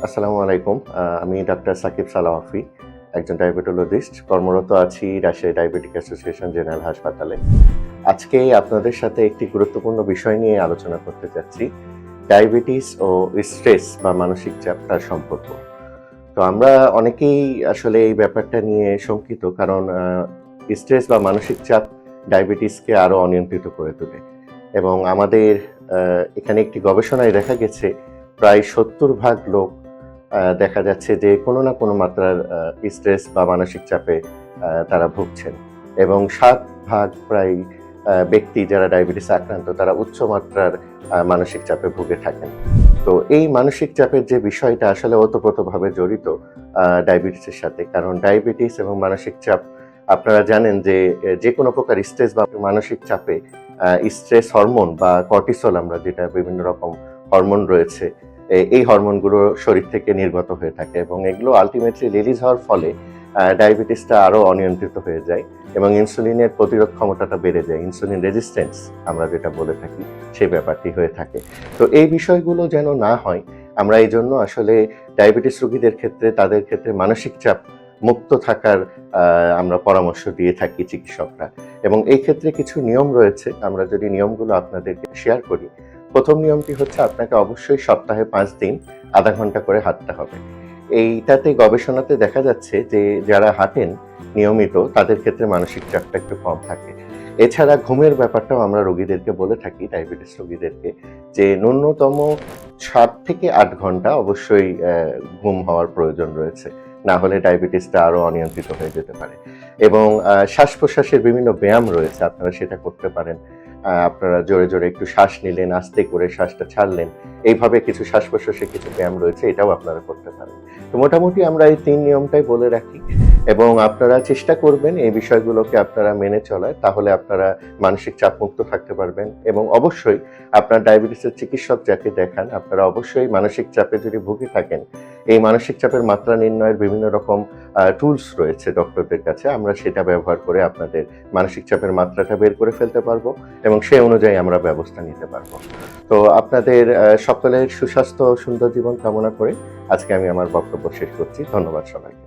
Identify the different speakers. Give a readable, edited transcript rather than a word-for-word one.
Speaker 1: আসসালামু আলাইকুম। আমি ডাক্তার সাকিব সালাওয়াফি, একজন ডায়াবেটোলজিস্ট। কর্মরত আছি রাজশাহী ডায়াবেটিক অ্যাসোসিয়েশন জেনারেল হাসপাতালে। আজকে আপনাদের সাথে একটি গুরুত্বপূর্ণ বিষয় নিয়ে আলোচনা করতে চাচ্ছি। ডায়াবেটিস ও স্ট্রেস বা মানসিক চাপ তার সম্পর্ক। তো আমরা অনেকেই আসলে এই ব্যাপারটা নিয়ে শঙ্কিত, কারণ স্ট্রেস বা মানসিক চাপ ডায়াবেটিসকে আরও অনিয়ন্ত্রিত করে তোলে। এবং আমাদের এখানে একটি গবেষণায় দেখা গেছে প্রায় ৭০ ভাগ লোক দেখা যাচ্ছে যে কোনো না কোনো মাত্রার স্ট্রেস বা মানসিক চাপে তারা ভুগছেন, এবং ৭ ভাগ প্রায় ব্যক্তি যারা ডায়াবেটিসে আক্রান্ত তারা উচ্চ মাত্রার মানসিক চাপে ভুগে থাকেন। তো এই মানসিক চাপের যে বিষয়টা আসলে ওতপ্রোতভাবে জড়িত ডায়াবেটিসের সাথে, কারণ ডায়াবেটিস এবং মানসিক চাপ আপনারা জানেন যে যে কোনো প্রকার স্ট্রেস বা মানসিক চাপে স্ট্রেস হরমোন বা কর্টিসল, আমরা যেটা বিভিন্ন রকম হরমোন রয়েছে, এই হরমোনগুলো শরীর থেকে নির্গত হয়ে থাকে, এবং এগুলো আলটিমেটলি রিলিজ হওয়ার ফলে ডায়াবেটিসটা আরও অনিয়ন্ত্রিত হয়ে যায় এবং ইনসুলিনের প্রতিরোধ ক্ষমতাটা বেড়ে যায়। ইনসুলিন রেজিস্ট্যান্স আমরা যেটা বলে থাকি, সেই ব্যাপারটি হয়ে থাকে। তো এই বিষয়গুলো যেন না হয়, আমরা এই জন্য আসলে ডায়াবেটিস রোগীদের ক্ষেত্রে, তাদের ক্ষেত্রে মানসিক চাপ মুক্ত থাকার আমরা পরামর্শ দিয়ে থাকি চিকিৎসকরা। এবং এই ক্ষেত্রে কিছু নিয়ম রয়েছে, আমরা যদি নিয়মগুলো আপনাদেরকে শেয়ার করি। প্রথম নিয়মটি হচ্ছে, আপনাকে অবশ্যই সপ্তাহে ৫ দিন আধা ঘন্টা করে হাঁটতে হবে। এইটাতে গবেষণাতে দেখা যাচ্ছে যে যারা হাঁটেন নিয়মিত তাদের ক্ষেত্রে মানসিক চাপটা একটু কম থাকে। এছাড়া ঘুমের ব্যাপারটাও আমরা রোগীদেরকে বলে থাকি, ডায়াবেটিস রোগীদেরকে, যে ন্যূনতম ৭ থেকে ৮ ঘন্টা অবশ্যই ঘুম হওয়ার প্রয়োজন রয়েছে, না হলে ডায়াবেটিসটা আরও অনিয়ন্ত্রিত হয়ে যেতে পারে। এবং শ্বাস প্রশ্বাসের বিভিন্ন ব্যায়াম রয়েছে, আপনারা সেটা করতে পারেন। আপনারা জোরে জোরে একটু শ্বাস নিলেন, আস্তে করে শ্বাসটা ছাড়লেন, এইভাবে কিছু শ্বাস প্রশ্বাসের কিছু ব্যায়াম রয়েছে, এটাও আপনারা করতে পারেন। তো মোটামুটি আমরা এই ৩ নিয়মটাই বলে রাখি, এবং আপনারা চেষ্টা করবেন এই বিষয়গুলোকে আপনারা মেনে চলার, তাহলে আপনারা মানসিক চাপমুক্ত থাকতে পারবেন। এবং অবশ্যই আপনার ডায়াবেটিসের চিকিৎসক যাকে দেখান, আপনারা অবশ্যই মানসিক চাপে যদি ভুগে থাকেন, এই মানসিক চাপের মাত্রা নির্ণয়ের বিভিন্ন রকম টুলস রয়েছে ডক্টরদের কাছে, আমরা সেটা ব্যবহার করে আপনাদের মানসিক চাপের মাত্রাটা বের করে ফেলতে পারবো, এবং সেই অনুযায়ী আমরা ব্যবস্থা নিতে পারবো। তো আপনাদের সকলের সুস্বাস্থ্য ও সুন্দর জীবন কামনা করে আজকে আমি আমার বক্তব্য শেষ করছি। ধন্যবাদ সবাইকে।